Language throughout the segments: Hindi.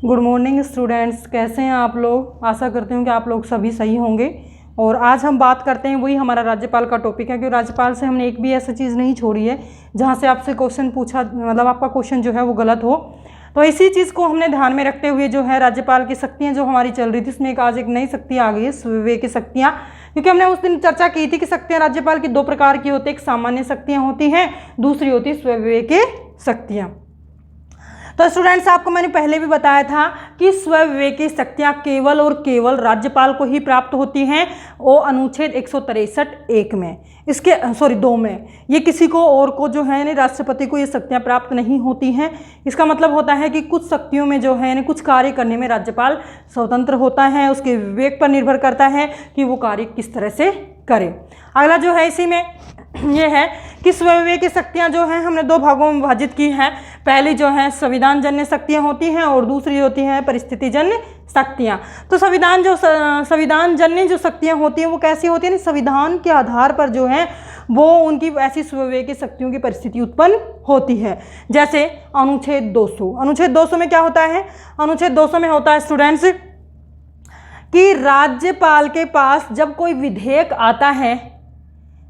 गुड मॉर्निंग स्टूडेंट्स, कैसे हैं आप लोग। आशा करती हूँ कि आप लोग सभी सही होंगे। और आज हम बात करते हैं, वही हमारा राज्यपाल का टॉपिक है, क्योंकि राज्यपाल से हमने एक भी ऐसी चीज़ नहीं छोड़ी है जहाँ से आपसे क्वेश्चन पूछा, मतलब आपका क्वेश्चन जो है वो गलत हो। तो इसी चीज़ को हमने ध्यान में रखते हुए जो है राज्यपाल की शक्तियाँ जो हमारी चल रही थी, उसमें आज एक नई शक्ति आ गई है, स्वविवेक की शक्तियाँ। क्योंकि हमने उस दिन चर्चा की थी कि शक्तियाँ राज्यपाल की दो प्रकार की होती है, एक सामान्य शक्तियाँ होती हैं, दूसरी होती है स्वविवेक की शक्तियाँ। तो स्टूडेंट्स, आपको मैंने पहले भी बताया था कि स्वविवेकी शक्तियाँ केवल और केवल राज्यपाल को ही प्राप्त होती हैं, वो अनुच्छेद 163(1) में, इसके 2 में। ये किसी को और को जो है यानी राष्ट्रपति को ये शक्तियाँ प्राप्त नहीं होती हैं। इसका मतलब होता है कि कुछ शक्तियों में जो है यानी कुछ कार्य करने में राज्यपाल स्वतंत्र होता है, उसके विवेक पर निर्भर करता है कि वो कार्य किस तरह से करे। अगला जो है इसी में ये है कि स्वविवेक की शक्तियाँ जो हैं हमने दो भागों में विभाजित की हैं। पहली जो है संविधान जन्य शक्तियाँ होती हैं और दूसरी होती हैं परिस्थिति जन्य शक्तियाँ। तो संविधान जन्य जो शक्तियाँ होती हैं वो कैसी होती हैं, संविधान के आधार पर जो है वो उनकी ऐसी स्वविवेक की शक्तियों की परिस्थिति उत्पन्न होती है। जैसे अनुच्छेद 200, अनुच्छेद 200 में क्या होता है, अनुच्छेद 200 में होता है स्टूडेंट्स कि राज्यपाल के पास जब कोई विधेयक आता है,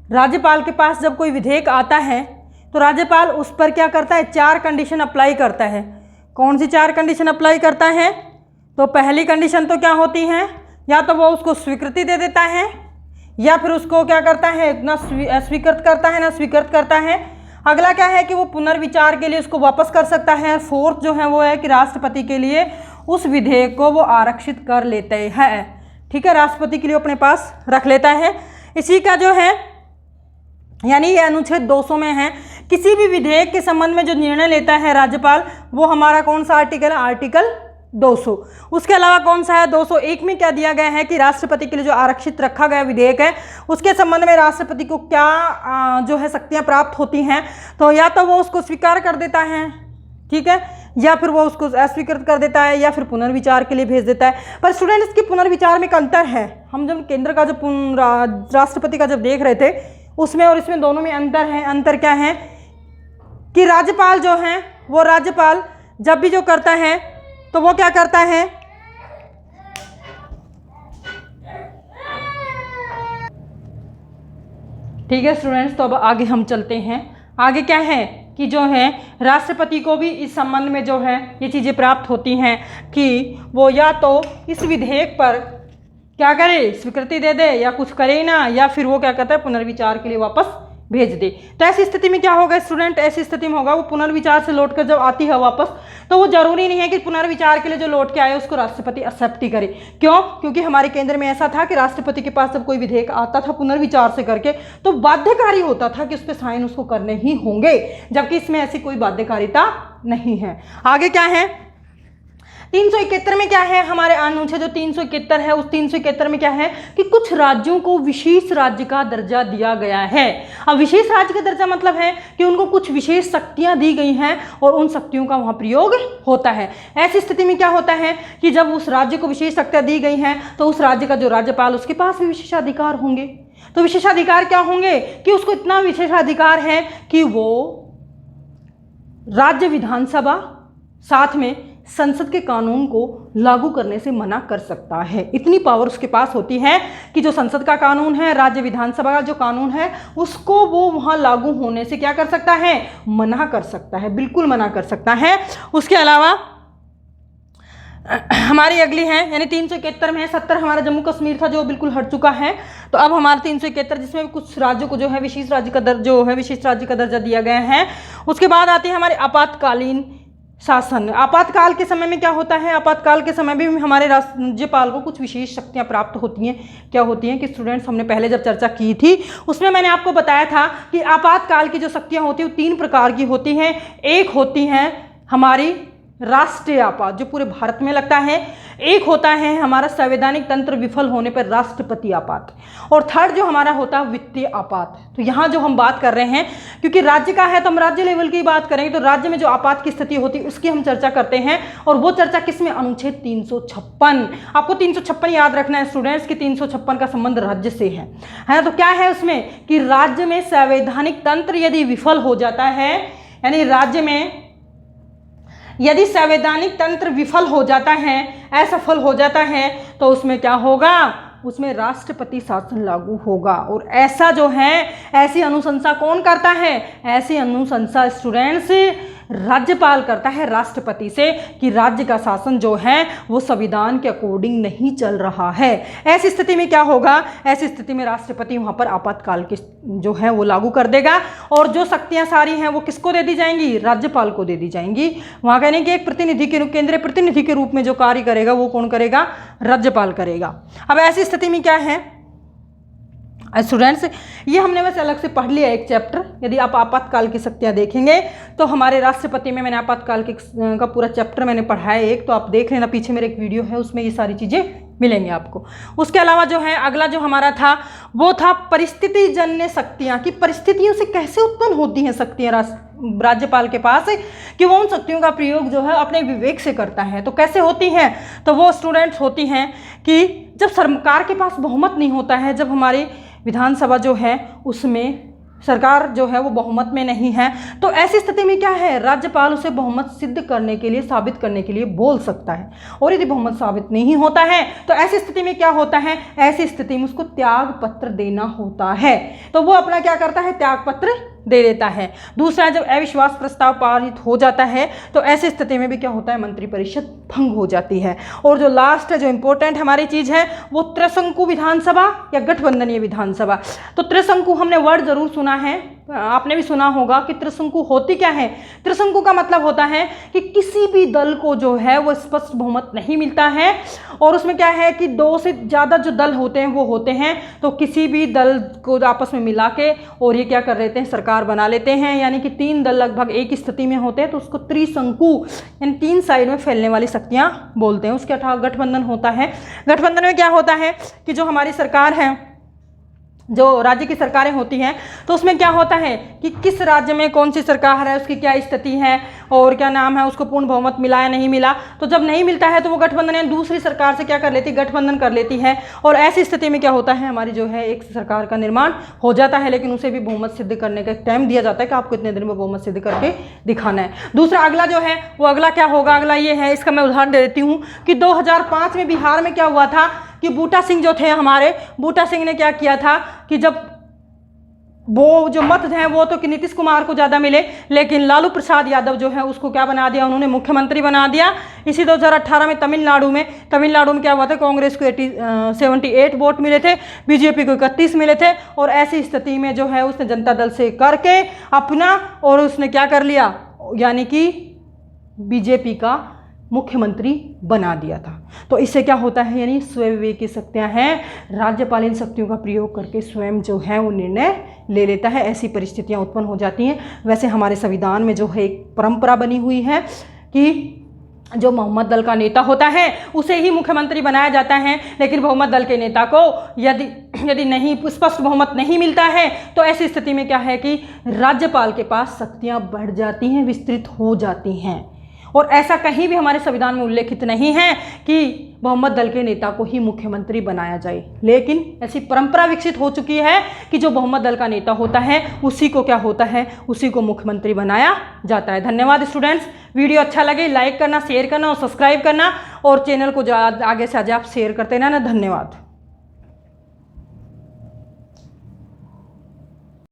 राज्यपाल के पास जब कोई विधेयक आता है तो राज्यपाल उस पर क्या करता है, 4 कंडीशन अप्लाई करता है। कौन सी 4 कंडीशन अप्लाई करता है? तो पहली कंडीशन तो क्या होती है, या तो वो उसको स्वीकृति दे देता है, या फिर उसको क्या करता है, ना स्वीकृत करता है ना स्वीकृत करता है। अगला क्या है कि वो पुनर्विचार के लिए उसको वापस कर सकता है। फोर्थ जो है वो है कि राष्ट्रपति के लिए उस विधेयक को वो आरक्षित कर लेते हैं। ठीक है, राष्ट्रपति के लिए अपने पास रख लेता है। इसी का जो है यानी ये अनुच्छेद 200 में है। किसी भी विधेयक के संबंध में जो निर्णय लेता है राज्यपाल, वो हमारा कौन सा आर्टिकल है, आर्टिकल 200। उसके अलावा कौन सा है, 201 में क्या दिया गया है कि राष्ट्रपति के लिए जो आरक्षित रखा गया विधेयक है उसके संबंध में राष्ट्रपति को क्या जो है शक्तियाँ प्राप्त होती हैं। तो या तो वो उसको स्वीकार कर देता है, ठीक है, या फिर वो उसको अस्वीकृत कर देता है, या फिर पुनर्विचार के लिए भेज देता है। पर स्टूडेंट, इसके पुनर्विचार में एक अंतर है। हम जब केंद्र का जो राष्ट्रपति का जब देख रहे थे उसमें और इसमें दोनों में अंतर है। अंतर क्या है कि राज्यपाल जो है वो राज्यपाल जब भी जो करता है तो वो क्या करता है, ठीक है स्टूडेंट्स। तो अब आगे हम चलते हैं। आगे क्या है कि जो है राष्ट्रपति को भी इस संबंध में जो है ये चीज़ें प्राप्त होती हैं कि वो या तो इस विधेयक पर क्या करे, स्वीकृति दे दे, या कुछ करे ना, या फिर वो क्या करता है पुनर्विचार के लिए वापस भेज दे। तो ऐसी स्थिति में क्या होगा स्टूडेंट, ऐसी स्थिति में होगा वो पुनर्विचार से लौटकर जब आती है वापस, तो वो जरूरी नहीं है कि पुनर्विचार के लिए जो लौट के आए उसको राष्ट्रपति एक्सेप्ट ही करे। क्यों? क्योंकि हमारे केंद्र में ऐसा था कि राष्ट्रपति के पास जब कोई विधेयक आता था पुनर्विचार से करके तो बाध्यकारी होता था कि उस पर साइन उसको करने ही होंगे, जबकि इसमें ऐसी कोई बाध्यकारिता नहीं है। आगे क्या है, 371 में क्या है, हमारे अनुच्छेद जो 371 है उस 371 में क्या है कि कुछ राज्यों को विशेष राज्य का दर्जा दिया गया है। अब विशेष राज्य का दर्जा मतलब है कि उनको कुछ विशेष शक्तियां दी गई हैं और उन शक्तियों का वहां प्रयोग होता है। ऐसी स्थिति में क्या होता है कि जब उस राज्य को विशेष शक्तियां दी गई हैं तो उस राज्य का जो राज्यपाल उसके पास भी विशेषाधिकार होंगे। तो विशेषाधिकार क्या होंगे कि उसको इतना विशेषाधिकार है कि वो राज्य विधानसभा साथ में संसद के कानून को लागू करने से मना कर सकता है। इतनी पावर उसके पास होती है कि जो संसद का कानून है, राज्य विधानसभा का जो कानून है, उसको वो वहाँ लागू होने से क्या कर सकता है, मना कर सकता है, बिल्कुल मना कर सकता है। उसके अलावा हमारी अगली है यानी 371 में है, 70 हमारा जम्मू कश्मीर था जो बिल्कुल हट चुका है। तो अब हमारा 371 जिसमें कुछ राज्यों को जो है विशेष राज्य का दर्जा दिया गया है। उसके बाद आती है हमारे आपातकालीन शासन। आपातकाल के समय में क्या होता है, आपातकाल के समय भी हमारे राज्यपाल को कुछ विशेष शक्तियां प्राप्त होती हैं। क्या होती हैं कि स्टूडेंट्स, हमने पहले जब चर्चा की थी उसमें मैंने आपको बताया था कि आपातकाल की जो शक्तियां होती हैं वो 3 प्रकार की होती हैं। एक होती हैं हमारी राष्ट्रीय आपात जो पूरे भारत में लगता है, एक होता है हमारा संवैधानिक तंत्र विफल होने पर राष्ट्रपति आपात, और थर्ड जो हमारा होता है वित्तीय आपात। तो यहाँ जो हम बात कर रहे हैं, क्योंकि राज्य का है तो हम राज्य लेवल की बात करेंगे, तो राज्य में जो आपात की स्थिति होती है उसकी हम चर्चा करते हैं। और वो चर्चा किसमें, अनुच्छेद 356। आपको 356 याद रखना है स्टूडेंट्स कि 356 का संबंध राज्य से है ना। तो क्या है उसमें कि राज्य में संवैधानिक तंत्र यदि विफल हो जाता है, यानी राज्य में यदि संवैधानिक तंत्र विफल हो जाता है, असफल हो जाता है, तो उसमें क्या होगा, उसमें राष्ट्रपति शासन लागू होगा। और ऐसा जो है, ऐसी अनुशंसा कौन करता है, ऐसी अनुशंसा स्टूडेंट्स राज्यपाल करता है राष्ट्रपति से कि राज्य का शासन जो है वो संविधान के अकॉर्डिंग नहीं चल रहा है। ऐसी स्थिति में क्या होगा, ऐसी स्थिति में राष्ट्रपति वहां पर आपातकाल की जो है वो लागू कर देगा और जो शक्तियां सारी हैं वो किसको दे दी जाएंगी, राज्यपाल को दे दी जाएंगी। वहां कहने कि एक प्रतिनिधि के केंद्रीय प्रतिनिधि के रूप में जो कार्य करेगा वो कौन करेगा, राज्यपाल करेगा। अब ऐसी स्थिति में क्या है स्टूडेंट्स, ये हमने वैसे अलग से पढ़ लिया एक चैप्टर। यदि आप आपातकाल की शक्तियां देखेंगे तो हमारे राष्ट्रपति में मैंने आपातकाल का पूरा चैप्टर मैंने पढ़ा है एक, तो आप देख लेना, पीछे मेरे एक वीडियो है उसमें ये सारी चीज़ें मिलेंगे आपको। उसके अलावा जो है अगला जो हमारा था वो था परिस्थिति जन्य शक्तियाँ, कि परिस्थितियों से कैसे उत्पन्न होती हैं शक्तियाँ राज्यपाल के पास, कि वो उन शक्तियों का प्रयोग जो है अपने विवेक से करता है। तो कैसे होती हैं, तो वो स्टूडेंट्स होती हैं कि जब सरकार के पास बहुमत नहीं होता है, जब हमारी विधानसभा जो है उसमें सरकार जो है वो बहुमत में नहीं है, तो ऐसी स्थिति में क्या है, राज्यपाल उसे बहुमत सिद्ध करने के लिए, साबित करने के लिए बोल सकता है। और यदि बहुमत साबित नहीं होता है तो ऐसी स्थिति में क्या होता है, ऐसी स्थिति में उसको त्याग पत्र देना होता है। तो वो अपना क्या करता है, त्याग पत्र दे देता है। दूसरा, जब अविश्वास प्रस्ताव पारित हो जाता है तो ऐसी स्थिति में भी क्या होता है, मंत्रिपरिषद भंग हो जाती है। और जो लास्ट है, जो इंपॉर्टेंट हमारी चीज़ है, वो त्रिशंकु विधानसभा या गठबंधनीय विधानसभा। तो त्रिशंकु हमने वर्ड जरूर सुना है, आपने भी सुना होगा कि त्रिशंकु होती क्या है। त्रिशंकु का मतलब होता है कि किसी भी दल को जो है वो स्पष्ट बहुमत नहीं मिलता है, और उसमें क्या है कि 2 से ज़्यादा जो दल होते हैं वो होते हैं, तो किसी भी दल को आपस में मिला के और ये क्या कर लेते हैं, सरकार बना लेते हैं। यानी कि 3 दल लगभग एक ही स्थिति में होते हैं, तो उसको त्रिशंकु यानी 3 साइड में फैलने वाली शक्तियाँ बोलते हैं। उसके अलावा गठबंधन होता है। गठबंधन में क्या होता है कि जो हमारी सरकार है, जो राज्य की सरकारें होती हैं, तो उसमें क्या होता है कि किस राज्य में कौन सी सरकार है, उसकी क्या स्थिति है और क्या नाम है, उसको पूर्ण बहुमत मिला या नहीं मिला। तो जब नहीं मिलता है तो वो गठबंधन या दूसरी सरकार से क्या कर लेती है, गठबंधन कर लेती है। और ऐसी स्थिति में क्या होता है, हमारी जो है एक सरकार का निर्माण हो जाता है, लेकिन उसे भी बहुमत सिद्ध करने का एक टाइम दिया जाता है कि आपको इतने दिन में बहुमत सिद्ध करके दिखाना है। दूसरा अगला जो है वो अगला क्या होगा, अगला ये है, इसका मैं उदाहरण दे देती हूँ कि 2005 में बिहार में क्या हुआ था कि बूटा सिंह जो थे हमारे, बूटा सिंह ने क्या किया था कि जब वो जो मत हैं वो तो कि नीतीश कुमार को ज़्यादा मिले, लेकिन लालू प्रसाद यादव जो है उसको क्या बना दिया, उन्होंने मुख्यमंत्री बना दिया। इसी 2018 में तमिलनाडु में क्या हुआ था, कांग्रेस को 78 वोट मिले थे, बीजेपी को 31 मिले थे। और ऐसी स्थिति में जो है उसने जनता दल से करके अपना और उसने क्या कर लिया, यानी कि बीजेपी का मुख्यमंत्री बना दिया था। तो इससे क्या होता है, यानी स्वयं विवेक की शक्तियाँ हैं, राज्यपाल इन शक्तियों का प्रयोग करके स्वयं जो है वो निर्णय ले लेता है। ऐसी परिस्थितियाँ उत्पन्न हो जाती हैं। वैसे हमारे संविधान में जो है एक परंपरा बनी हुई है कि जो बहुमत दल का नेता होता है उसे ही मुख्यमंत्री बनाया जाता है, लेकिन बहुमत दल के नेता को यदि नहीं स्पष्ट बहुमत नहीं मिलता है तो ऐसी स्थिति में क्या है कि राज्यपाल के पास शक्तियाँ बढ़ जाती हैं, विस्तृत हो जाती हैं। और ऐसा कहीं भी हमारे संविधान में उल्लेखित नहीं है कि बहुमत दल के नेता को ही मुख्यमंत्री बनाया जाए, लेकिन ऐसी परंपरा विकसित हो चुकी है कि जो बहुमत दल का नेता होता है उसी को क्या होता है, उसी को मुख्यमंत्री बनाया जाता है। धन्यवाद स्टूडेंट्स। वीडियो अच्छा लगे लाइक करना, शेयर करना और सब्सक्राइब करना, और चैनल को आगे से आगे आप शेयर करते रहना। धन्यवाद।